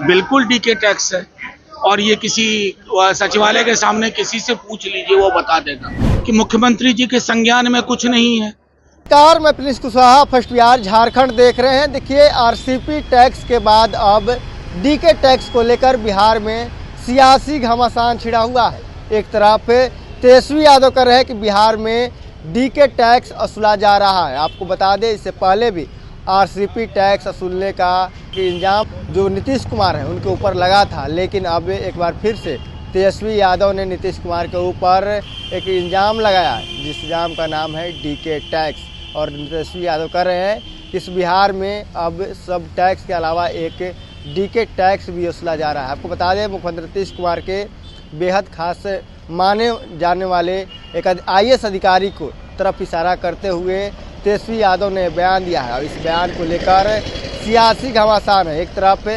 बिल्कुल DK tax है। और ये किसी सचिवालय के सामने किसी से पूछ लीजिए, वो बता देगा कि मुख्यमंत्री जी के संज्ञान में कुछ नहीं है। नमस्कार, मैं प्रिंस कुशवाहा, फर्स्ट बिहार झारखंड देख रहे हैं। देखिए, आरसीपी टैक्स के बाद अब डीके टैक्स को लेकर बिहार में सियासी घमासान छिड़ा हुआ है। एक तरफ तेजस्वी यादव कर रहे हैं कि बिहार में डीके टैक्स वसूला जा रहा है। आपको बता दें, इससे पहले भी आरसीपी टैक्स वसूलने का इल्ज़ाम जो नीतीश कुमार हैं उनके ऊपर लगा था, लेकिन अब एक बार फिर से तेजस्वी यादव ने नीतीश कुमार के ऊपर एक इल्ज़ाम लगाया, जिस इल्ज़ाम का नाम है डीके टैक्स। और तेजस्वी यादव कह रहे हैं कि इस बिहार में अब सब टैक्स के अलावा एक डीके टैक्स भी वसूला जा रहा है। आपको बता दें, मुख्यमंत्री नीतीश कुमार के बेहद खास माने जाने वाले एक आईएएस अधिकारी को तरफ इशारा करते हुए तेजस्वी यादव ने बयान दिया है। और इस बयान को लेकर सियासी घमासान है। एक तरफ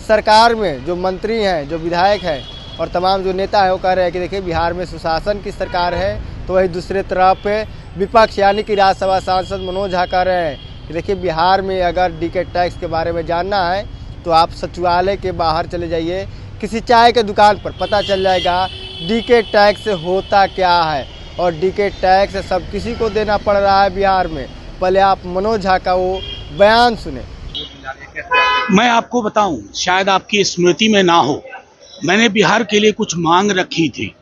सरकार में जो मंत्री हैं, जो विधायक हैं और तमाम जो नेता हैं, वो कह रहे हैं कि देखिए बिहार में सुशासन की सरकार है, तो वही दूसरे तरफ विपक्ष यानी कि राज्यसभा सांसद मनोज झा कह रहे हैं कि देखिए बिहार में अगर डीके टैक्स के बारे में जानना है तो आप सचिवालय के बाहर चले जाइए, किसी चाय के दुकान पर पता चल जाएगा डीके टैक्स होता क्या है। और डीके टैक्स सब किसी को देना पड़ रहा है बिहार में। पहले आप मनोज झा का वो बयान सुने। मैं आपको बताऊं, शायद आपकी स्मृति में ना हो, मैंने बिहार के लिए कुछ मांग रखी थी,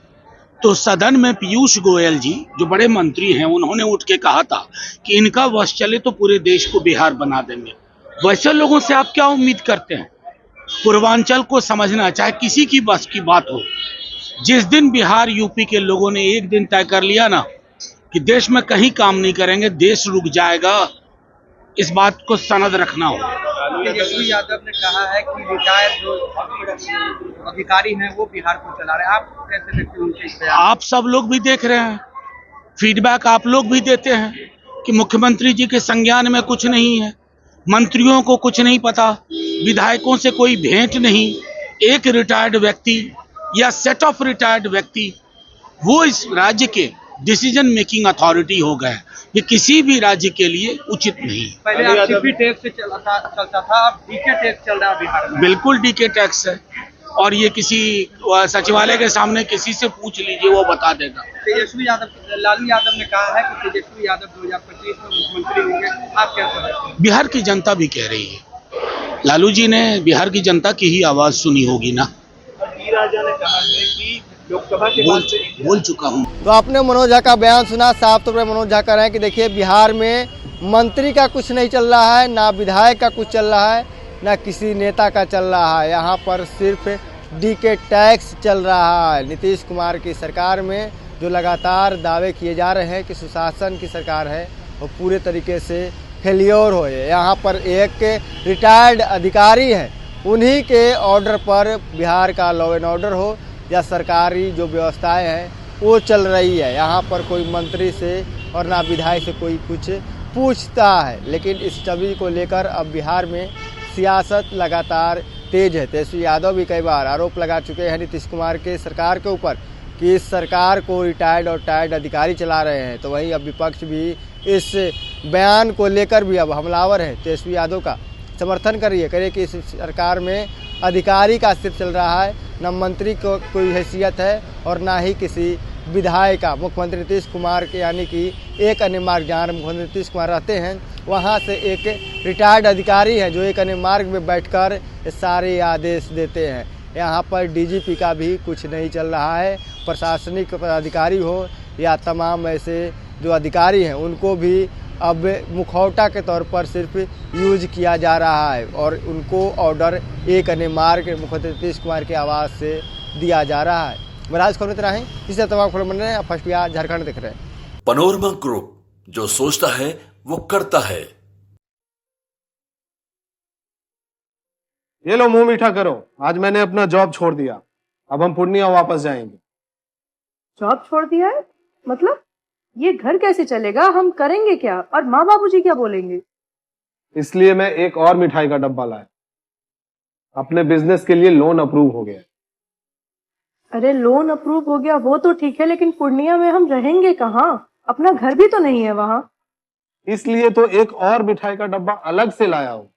तो सदन में पीयूष गोयल जी जो बड़े मंत्री हैं, उन्होंने उठ के कहा था कि इनका वश चले तो पूरे देश को बिहार बना देंगे। वैसे लोगों से आप क्या उम्मीद करते हैं? पूर्वांचल को समझना, चाहे किसी की बस की बात हो। जिस दिन बिहार यूपी के लोगों ने एक दिन तय कर लिया ना कि देश में कहीं काम नहीं करेंगे, देश रुक जाएगा, इस बात को सनद रखना हो। तेजस्वी यादव ने कहा है कि रिटायर्ड जो अधिकारी हैं वो बिहार को चला रहे हैं। आप कैसे देखते हैं उनके इस बयान? आप सब लोग भी देख रहे हैं, फीडबैक आप लोग भी देते हैं कि मुख्यमंत्री जी के संज्ञान में कुछ नहीं है, मंत्रियों को कुछ नहीं पता, विधायकों से कोई भेंट नहीं। एक रिटायर्ड व्यक्ति या सेट ऑफ रिटायर्ड व्यक्ति वो इस राज्य के डिसीजन मेकिंग अथॉरिटी हो गए, ये किसी भी राज्य के लिए उचित नहीं। पहले आरसीपी टैक्स से चलता था, अब डीके टैक्स चल रहा है बिहार में। बिल्कुल डीके टैक्स है। और ये किसी सचिवालय के सामने किसी से पूछ लीजिए, वो बता देगा। तेजस्वी यादव, लालू यादव ने कहा है कि तेजस्वी यादव 2025 में मुख्यमंत्री होंगे। आप क्या समझते हैं? बिहार की जनता भी कह रही है। लालू जी ने बिहार की जनता की ही आवाज सुनी होगी ना। राजा ने कहा है कि लोकसभा के बोल चुका हूँ। तो आपने मनोज झा का बयान सुना। साफ तौर पर मनोज झा कह रहे हैं कि देखिए बिहार में मंत्री का कुछ नहीं चल रहा है, ना विधायक का कुछ चल रहा है, ना किसी नेता का चल रहा है। यहाँ पर सिर्फ डीके टैक्स चल रहा है। नीतीश कुमार की सरकार में जो लगातार दावे किए जा रहे हैं कि सुशासन की सरकार है, वो पूरे तरीके से फेलियर हो। यहाँ पर एक रिटायर्ड अधिकारी है, उन्हीं के ऑर्डर पर बिहार का लॉ एंड ऑर्डर हो या सरकारी जो व्यवस्थाएं हैं वो चल रही है। यहाँ पर कोई मंत्री से और ना विधायक से कोई कुछ पूछता है। लेकिन इस छवि को लेकर अब बिहार में सियासत लगातार तेज है। तेजस्वी यादव भी कई बार आरोप लगा चुके हैं नीतीश कुमार के सरकार के ऊपर कि इस सरकार को रिटायर्ड और टायर्ड अधिकारी चला रहे हैं। तो वहीं अब विपक्ष भी इस बयान को लेकर भी अब हमलावर है। तेजस्वी यादव का समर्थन करिए कि इस सरकार में अधिकारी का सिर्फ चल रहा है, न मंत्री को कोई हैसियत है और ना ही किसी विधायक का। मुख्यमंत्री नीतीश कुमार के यानी कि एक अन्य मार्ग जहाँ मुख्यमंत्री नीतीश कुमार रहते हैं, वहाँ से एक रिटायर्ड अधिकारी है जो एक अन्य मार्ग में बैठकर सारे आदेश देते हैं। यहाँ पर डीजीपी का भी कुछ नहीं चल रहा है। प्रशासनिक पदाधिकारी हो या तमाम ऐसे जो अधिकारी हैं, उनको भी अब मुखौटा के तौर पर सिर्फ यूज किया जा रहा है और उनको ऑर्डर एक अन्य मार्ग मुख्यमंत्री नीतीश कुमार की आवाज़ से दिया जा रहा है। महाराज खबर इतना ही, इससे तमाम खबर बन रहे हैं। आप फर्स्ट बिहार झारखंड देख रहे हैं। पनोरमा ग्रुप, जो सोचता है वो करता है। ये लो मुंह मीठा करो, आज मैंने अपना जॉब छोड़ दिया, अब हम पूर्णिया वापस जाएंगे। जॉब छोड़ दिया है? मतलब ये घर कैसे चलेगा? हम करेंगे क्या? और माँ बाबूजी क्या बोलेंगे? इसलिए मैं एक और मिठाई का डब्बा लाया। अपने बिजनेस के लिए लोन अप्रूव हो गया। अरे लोन अप्रूव हो गया वो तो ठीक है, लेकिन पूर्णिया में हम रहेंगे कहाँ? अपना घर भी तो नहीं है वहाँ। इसलिए तो एक और मिठाई का डब्बा अलग से लाया हूँ।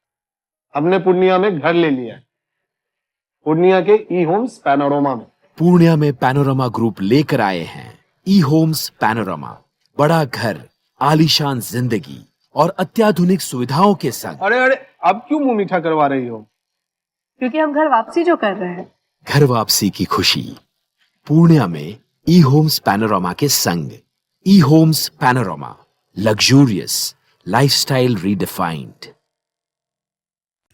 हमने पूर्णिया में घर ले लिया है। पूर्णिया के ई होम्स पैनोरमा में। पूर्णिया में पैनोरमा ग्रुप लेकर आए हैं ई होम्स पैनोरमा। बड़ा घर, आलीशान जिंदगी और अत्याधुनिक सुविधाओं के संग। अरे अरे, अब क्यों मुंह मीठा करवा रही हो? क्योंकि हम घर वापसी जो कर रहे हैं। घर वापसी की खुशी पूर्णिया में ई होम्स पैनोरमा के संग। E homes panorama, luxurious lifestyle redefined.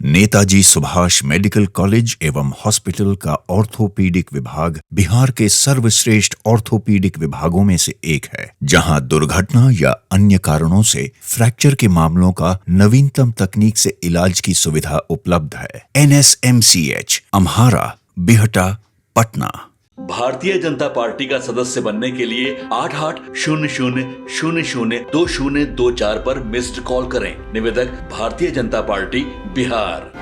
Netaji Subhash medical college एवं हॉस्पिटल का ऑर्थोपीडिक विभाग बिहार के सर्वश्रेष्ठ ऑर्थोपीडिक विभागों में से एक है, जहां दुर्घटना या अन्य कारणों से फ्रैक्चर के मामलों का नवीनतम तकनीक से इलाज की सुविधा उपलब्ध है। NSMCH, अम्हारा, बिहटा, पटना। भारतीय जनता पार्टी का सदस्य बनने के लिए 8800002024 पर मिस्ड कॉल करें। निवेदक भारतीय जनता पार्टी बिहार।